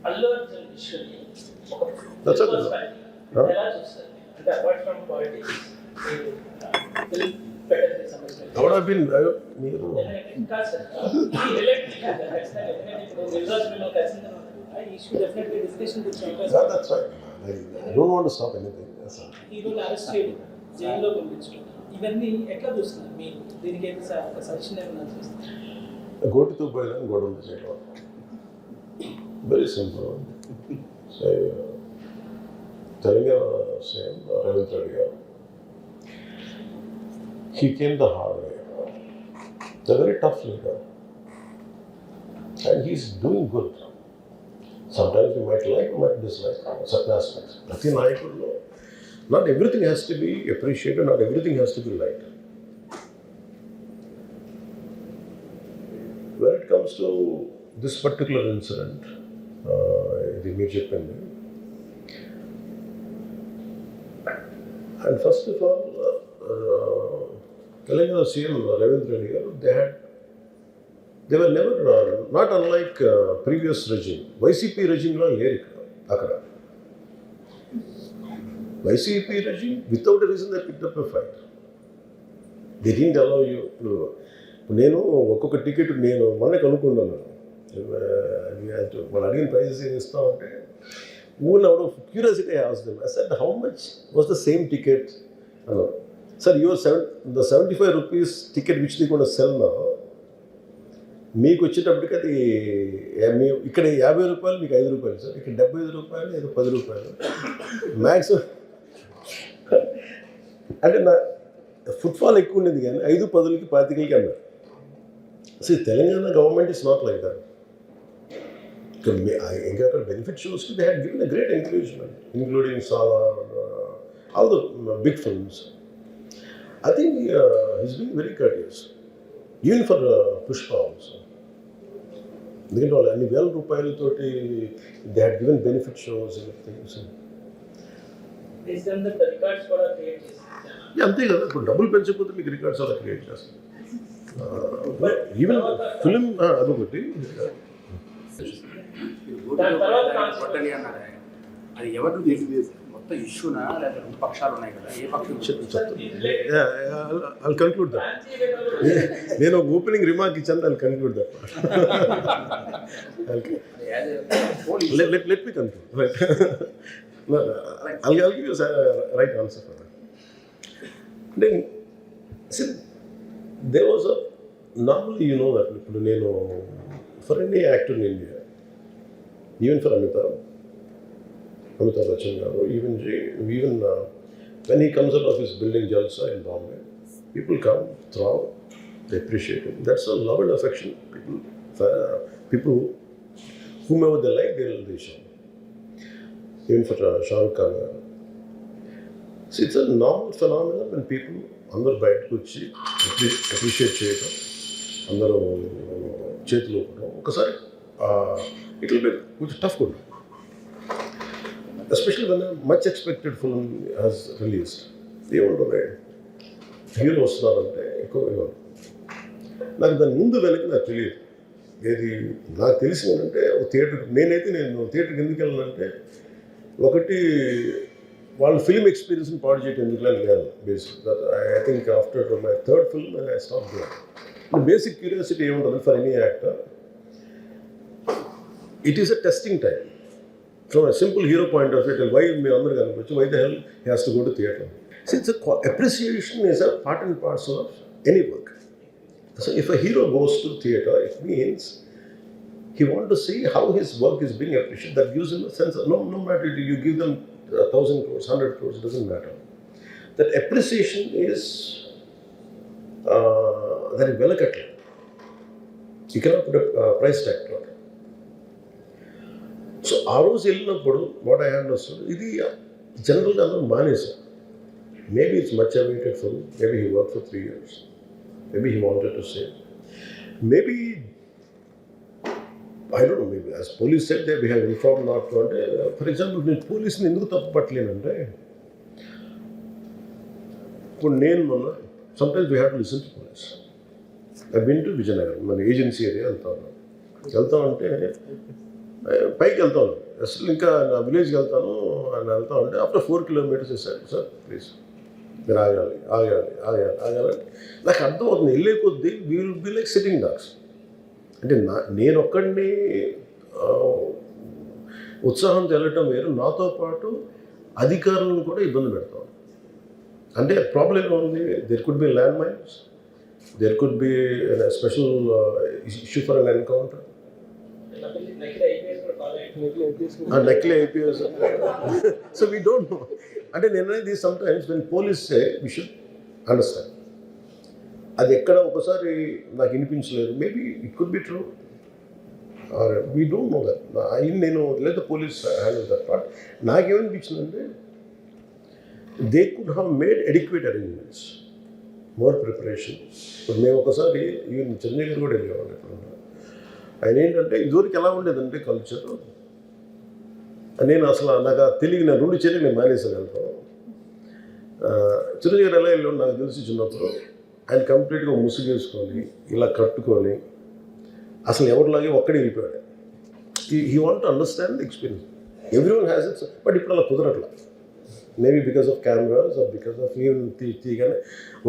అల్లు అర్జున్ ఇష్యూని That's okay. ఎలా చూస్తారు అంటే అపార్ట్ ఫ్రమ్ పాలిటిక్స్ ఫిల్మ్ పెట్టే సమస్య What have been మీరు ఇంకా సార్ ఈ రిలేటెడ్ ఖచ్చితంగా ఎందుకంటే ఇప్పుడు రిజల్ట్స్ మీద ఖచ్చితంగా ఈ issue definitely discussion Yeah, that's right. I don't want to stop anything. Yes, sir. ఈ రోజు అరెస్ట్ చేయడం జైల్లో పంపించడం ఇవన్నీ ఎట్లా చూస్తున్నారు మీరు దీనికి అయితే ఒక సజెషన్ ఏమైనా చేస్తారు గోటితో పోయిన గొడవలు చేయడం very simple. Telangana CM Revanth Reddy గారు he came the hard way. He's a very tough leader and he's doing good. Sometimes you might like, you might dislike certain aspects. Prati Nayakudlo, not everything has to be appreciated, not everything has to be liked. When it comes to this particular incident, ఇది మీరు చెప్పింది, and first of all, Telangana CM Ravindra Reddy garu, they were never, not unlike previous regime. YCP regime lo leru akkada. YCP regime, without a reason they picked up a fight. They didn't allow you to. నేను ఒక్కొక్క ticket నేను మొన్న కనుక్కున్నాను, వాళ్ళు అడిగిన prices ఏం ఇస్తామంటే ఊన్ out of curiosity I asked them. I said how much was the same ticket అన్నారు. Sir the 75 rupees ticket which they going to sell now, మీకు వచ్చేటప్పటికి అది ఇక్కడ 50 రూపాయలు, మీకు 5 రూపాయలు సార్, ఇక్కడ 75 రూపాయలు, ఏదో 10 రూపాయలు మ్యాక్సిమం. అంటే నా ఫుట్ఫాల్ ఎక్కువ ఉండేది కానీ 5, 10కి 25కి అన్నారు. So Telangana government is not like that. ఇంకా అక్కడ benefit shows they had given a great encouragement, including Salar, all the big films. I think he's been very courteous, even for Pushpa also. ఎందుకంటే వాళ్ళు అన్ని వేల రూపాయలతోటి they had given benefit shows అంతే కదా. ఇప్పుడు డబ్బులు పెంచకపోతే మీకు రికార్డ్స్ అలా క్రియేట్ చేస్తారు. ఈవెన్ ఫిలిం అదొకటి. అది ఎవరు మొత్తం ఇష్యూనా లేకపోతే రెండు పక్షాలు ఉన్నాయి కదా, ఏ పక్షం? I'll conclude that. నేను ఒక ఓపెనింగ్ రిమార్క్ ఇచ్చాను, I'll conclude that. Let me conclude. Right. I'll give you a right answer for that. Then, see, there was a, normally you know that ఇప్పుడు నేను for any actor in India, even for Amitabh Bachchan garu, even when he comes out of his building Jalsa in Bombay, people come, throw, they appreciate him. That's a love and affection. People whomever they like, they show. Even for Shah Rukh Khan. See, it's a normal phenomenon when people అందరూ బయటకు వచ్చి appreciate చేయటం, అందరూ చేతులు ఊపడం. ఒకసారి it will be కొంచెం tough కూడా, especially when a much expected film has released. ఏముంటుంది, హీరో వస్తున్నారంటే ఎక్కువ నాకు దాని ముందు వెనక నాకు తెలియదు. ఏది నాకు తెలిసిందంటే నేను థియేటర్కి ఎందుకు వెళ్ళానంటే, ఒకటి వాళ్ళ ఫిల్మ్ ఎక్స్పీరియన్స్ని పాడు చేయడం ఎందుకు లేదు basic. I think after my third film I stop doing. Basic curiosity ఏముంటుంది for any actor, it is a testing time. From a simple hero point of view, why me under kanipochu, why the hell he has to go to theatre? Since appreciation is a part and parcel of any work. So if a hero goes to theatre, it means he wants to see how his work is being appreciated. That gives him a sense of, no matter you give them 1,000 crores, 100 crores, it doesn't matter. That appreciation is very delicate. You cannot put a price tag to it. So ఆ రోజు వెళ్ళినప్పుడు what I understood, ఇది జనరల్గా అందరూ మానేశారు. Maybe it's much awaited for, maybe he work for 3 years, maybe he wanted to save, maybe I don't know, maybe as police said they we have inform not to. అంటే for example నేను పోలీస్ని ఎందుకు తప్పు పట్టలేనంటే, ఇప్పుడు నేను మొన్న sometimes we have to listen to police. I been to Vizianagaram, మన ఏజెన్సీ ఏరియా వెళ్తామంటే పైకి వెళ్తాను అసలు ఇంకా నా విలేజ్కి వెళ్తాను అని వెళ్తా ఉంటే ఆఫ్టర్ 4 kilometers ఇస్తాడు సార్ ప్లీజ్ మీరు ఆగాలి నాకు అర్థమవుతుంది వెళ్ళే కొద్దీ we will be like sitting dogs. అంటే నేను ఒక్కడిని ఉత్సాహంతో వెళ్ళటం వేరు, నాతో పాటు అధికారులను కూడా ఇబ్బంది పెడతాం. అంటే ప్రాబ్లం ఏమో ఉంది, there could be landmines, there could be special issue for an encounter. నకిలీ IPS. So we don't know. అంటే నేను అనేది sometimes when police say we should understand. అది ఎక్కడ ఒకసారి నాకు వినిపించలేదు, maybe it could be true or we don't know that. నేను లేదా పోలీస్ హ్యాండిల్ దట్ పార్ట్. నాకేమనిపించిందంటే they could have made adequate arrangements, more preparation. ఇప్పుడు మేము ఒకసారి ఈవెన్ చంద్రగిరి కూడా వెళ్ళేవాళ్ళు. ఇప్పుడు ఆయన ఏంటంటే ఇదివరకు ఎలా ఉండేదంటే కల్చర్, నేను అసలు నాకు తెలియదు, నా 2 చర్యలు నేను మానేసాను వెళ్తాను. చిరంజీవి ఎలా వెళ్ళి నాకు తెలిసి చిన్నప్పుడు ఆయన కంప్లీట్గా ముసుగేసుకొని ఇలా కట్టుకొని అసలు ఎవరిలాగే ఒక్కడే వెళ్ళిపోయాడు. He want to understand the experience. Every one has its. But ఇప్పుడు అలా కుదరట్లా, maybe because of cameras or because of even తీయగానే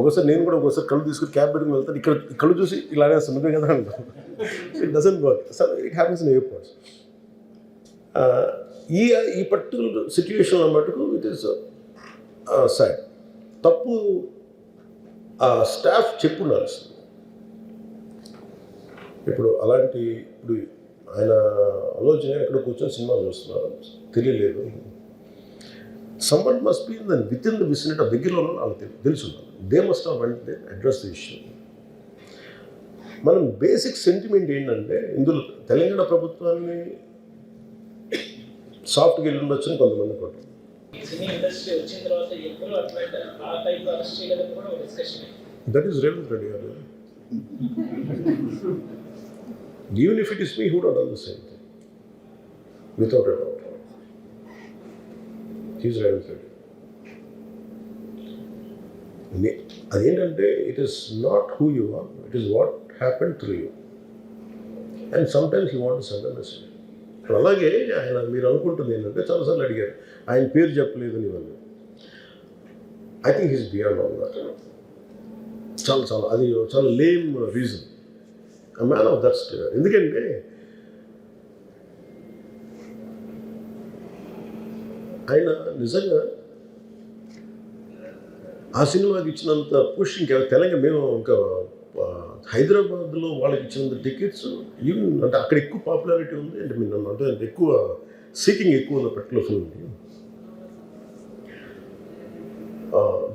ఒకసారి నేను కూడా ఒకసారి కళ్ళు తీసుకుని క్యాబ్ పెట్టుకుని వెళ్తాను, ఇక్కడ కళ్ళు చూసి ఇలానే వస్తుంది కదా అంటాను. It doesn't work. So it happens in airports. ఈ పర్టికులర్ సిచ్యువేషన్ మటుకు ఇట్ ఈస్ సైడ్ తప్పు స్టాఫ్ చెప్పుండాల్సింది. ఇప్పుడు అలాంటి ఇప్పుడు ఆయన ఆలోచన ఎక్కడ కూర్చొని సినిమా చూస్తున్నారు తెలియలేదు. Someone must be in with in the vicinity దగ్గరలో వాళ్ళకి తెలుసున్నారు. They must have went they address the issue. మనం బేసిక్ సెంటిమెంట్ ఏంటంటే ఇందులో తెలంగాణ ప్రభుత్వాన్ని సాఫ్ట్గా వెళ్ళి ఉండొచ్చని కొంతమంది కొంటారు. సినీ ఇండస్ట్రీ వచ్చిన తర్వాత ఎప్పుడు అట్లా ఆ టైప్ అరెస్ట్ చేయడానికి కూడా ఒక discussion. That is Revanth Reddy garu. Even if it is me who don't done the same thing without a doubt. He's Revanth Reddy. అదేంటంటే it is not who you are, it is what happen through you. And sometimes you want to send a message. అలాగే ఆయన మీరు అనుకుంటుంది ఏంటంటే చాలాసార్లు అడిగారు ఆయన పేరు చెప్పలేదు ఇవన్నీ. I think he's beyond all that. చాలా అది చాలా lame reason. A man of that stage. ఎందుకంటే ఆయన నిజంగా ఆ సినిమాకి ఇచ్చినంత పుష్ ఇంకా తెలంగాణ మేము ఇంకా హైదరాబాద్లో వాళ్ళకి ఇచ్చినంత టికెట్స్ ఈవెన్ అంటే అక్కడ ఎక్కువ పాపులారిటీ ఉంది. అంటే మీరు అంటే ఎక్కువ సీకింగ్ ఎక్కువ ఉన్న పర్టికులర్ ఫిల్మ్కి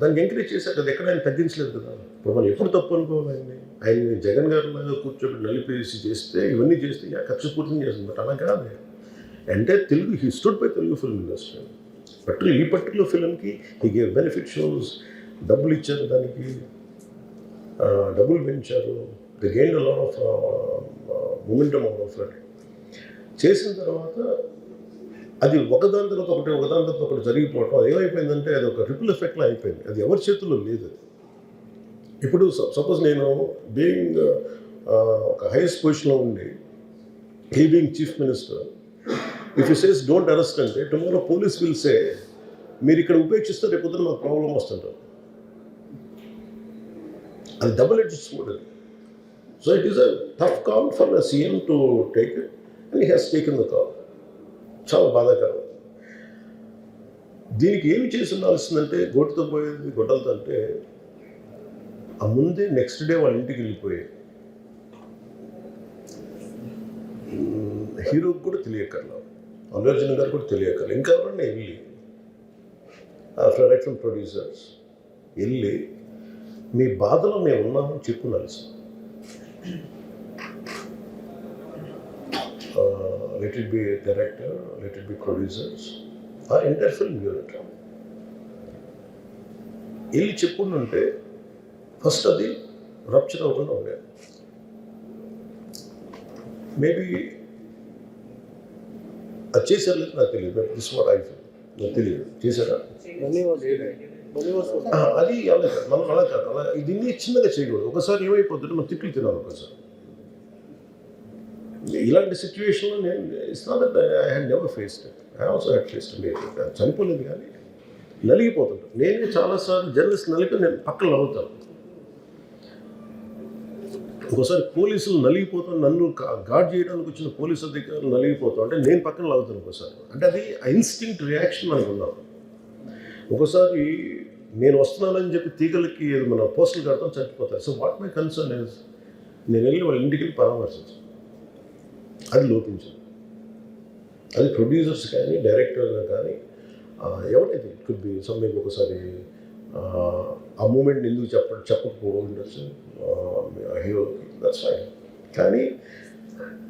దానికి ఎంకరేజ్ చేశారు. అది ఎక్కడ ఆయన తగ్గించలేదు కదా. ఇప్పుడు మనం ఎప్పుడు తప్పు అనుకోవాలి ఆయన్ని జగన్ గారి లాగా కూర్చోబెట్టి నలిపేసి చేస్తే ఇవన్నీ చేస్తే కక్షపూర్తిని చేస్తుంది. అలా కాదు. అంటే Telugu he stood by Telugu film industry. ఈ పర్టికులర్ ఫిల్మ్కి హీ గేవ్ బెనిఫిట్ షోస్, డబ్బులు ఇచ్చారు, దానికి డబ్బులు పెంచారు. The gain a lot of momentum of that. చేసిన తర్వాత అది ఒకదాని తర్వాత ఒకటి జరిగిపోవటం, అది ఏమైపోయిందంటే అది ఒక రిపుల్ ఎఫెక్ట్లో అయిపోయింది. అది ఎవరి చేతుల్లో లేదు. ఇప్పుడు సపోజ్ నేను బీయింగ్ ఒక హైయెస్ట్ పొజిషన్లో ఉండి he being chief minister, if you says don't arrest అంటే టుమారో పోలీస్ విల్ సే మీరు ఇక్కడ ఉపేక్షిస్తే రేపు పొద్దున మాకు ప్రాబ్లం వస్తుంటారు. అది double edged sword. So it is a tough call for the CM to take it and he has taken the call. చాలా బాధాకరం. దీనికి ఏమి చేసి ఉండాల్సిందంటే గోటుతో పోయేది గొడ్డలతో అంటే ఆ ముందే నెక్స్ట్ డే వాళ్ళ ఇంటికి వెళ్ళిపోయి హీరోకి కూడా తెలియకర్లా, అల్లు అర్జున్ గారు కూడా తెలియకర్లా, ఇంకా ఎవరన్నా వెళ్ళి డైరెక్టర్ ఫ్రమ్ ప్రొడ్యూసర్స్ వెళ్ళి మీ బాధలో మేము ఉన్నామని చెప్పుకోవాల్సి. Let it be director, let it be producers or entire film unit వెళ్ళి చెప్పుకుంటుంటే ఫస్ట్ అది రప్చర్ అవ్వకుండా ఉండేది. మేబీ అది చేశారు లేదు నాకు తెలియదు. This what I feel. నాకు తెలియదు చేశారా అది అలా కాదు. మనం అలా కాదు. అలా దీన్ని చిన్నగా చేయకూడదు. ఒకసారి ఏమైపోతుంటే మనం తిట్లు తినాలి. ఒకసారి ఇలాంటి సిచ్యువేషన్లో నేను it's not that I had never faced I also had faced చనిపోలేదు కానీ నలిగిపోతుంటాను. నేనే చాలాసార్లు జర్నలిస్ట్ నలిపి నేను పక్కన నవ్వుతాను. ఒకసారి పోలీసులు నలిగిపోతాను, నన్ను గార్డ్ చేయడానికి వచ్చిన పోలీసు అధికారులు నలిగిపోతాం అంటే నేను పక్కన లాగుతాను ఒకసారి. అంటే అది ఇన్స్టింక్ట్ రియాక్షన్ మనకు ఉన్నాం. ఒకసారి నేను వస్తున్నానని చెప్పి తీగలకి మన పోస్టులు కడతాం, చచ్చిపోతారు. So what my concern is నేను వెళ్ళి వాళ్ళ ఇంటికి వెళ్ళి పరామర్శించాను. అది లోపించింది. అది ప్రొడ్యూసర్స్ కానీ డైరెక్టర్గా కానీ ఎవరైతే ఇట్ కుడ్ బి సమ్థింగ్ ఒకసారి ఆ మూమెంట్ ఎందుకు చెప్పకపోవడం ఉండొచ్చు హీరోకి, దట్స్ ఫైన్. కానీ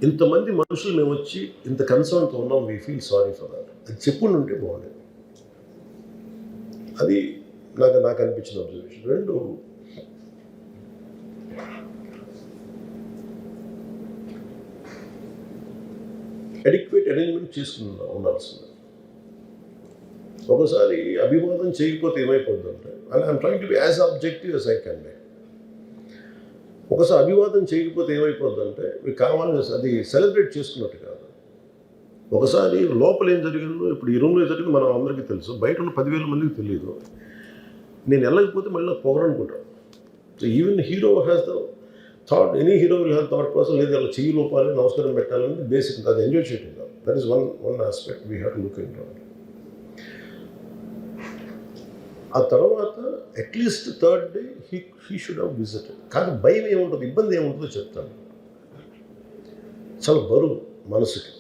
ఇంతమంది మనుషులు మేము వచ్చి ఇంత కన్సర్న్తో ఉన్నాం, we feel sorry for that. అది చెప్పుండి ఉంటే బాగుండేది. అది నాకు అనిపించిన అబ్జర్వేషన్. రెండు, అడిక్వేట్ అరేంజ్మెంట్ చేసుకుని ఉండాల్సింది. ఒకసారి అభివాదం చేయకపోతే ఏమైపోద్ది అంటే, and I'm trying to be as objective as I can be. ఒకసారి అభివాదం చేయకపోతే ఏమైపోద్ది అంటే మీకు కావాలని అది సెలబ్రేట్ చేసుకున్నట్టు కాదు. ఒకసారి లోపల ఏం జరిగిందో ఇప్పుడు ఈ రూమ్లో జరిగింది మనం అందరికీ తెలుసు, బయట ఉన్న 10,000 మందికి తెలియదు. నేను వెళ్ళకపోతే మళ్ళీ పొగరనుకుంటాను. So even hero has the thought, any hero will have that person, లేదు అలా చెయ్యి లోపాలి నమస్కారం పెట్టాలని బేసిక్. అది ఎంజాయ్ చేయటం కాదు. That is one aspect we have to look in to. ఆ తర్వాత at least third day he should have visited. కానీ భయం ఏముంటుంది, ఇబ్బంది ఏముంటుందో చెప్తాను. చాలా బరువు మనసుకి.